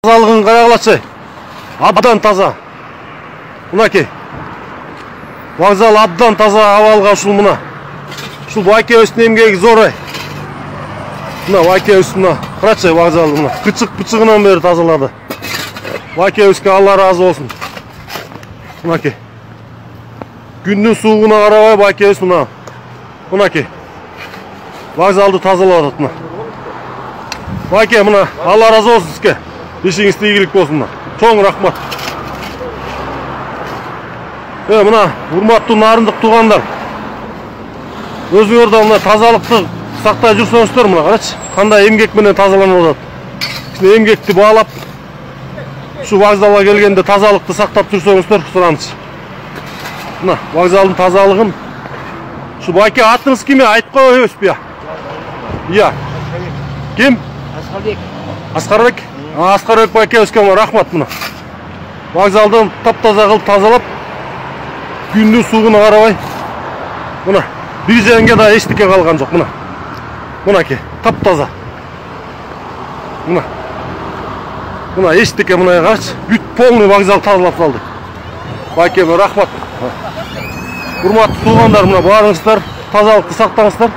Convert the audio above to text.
Тазалығын қарағылашы. Абдан таза. Мынакей. Вокзал абдан таза авалға ушул мына. Ушул Байке өстүн эмгеги зорой. Мына Байке өстүн карачы вокзал мына. Кычык-пычыгынан бери тазалады. Байке өскө Алла разы болсун. Мынакей. Күндүн суугуна карабай Байке өс мына. Мынакей. Вокзалды тазалап атат мына. Байке мына Алла разы болсун сизге. Ишиңиз ийгилик болсун. Чоң рахмат. Мына урматтуу нарындык туугандар. Өзүңөр да мына тазалыкты сактай жүрсөңүздөр мына карачы. Кандай эмгек менен тазаланып атат. Ушул эмгекти баалап ушу вокзалга келгенде тазалыкты сактап жүрсөңүздөр суранчы. Мына вокзалдын тазалыгын ушу Байке атыңыз ким айтып коебузбу? Иә. Ким? Аскарбек. Аскарбек? Аскарбек Байке өскөн рахмат мына. Вокзалды таптаза кылып тазалап, күндүн суугуна карабай. Мына бир жерге да эчтеке калган жок мына. Мынакей, таптаза. Мына. Мына эчтеке мына карачы, бүт полный вокзал тазалап салды. Байке рахмат. Урматтуу туугандар, мына баарыңыздар тазалыкты сактаңыздар.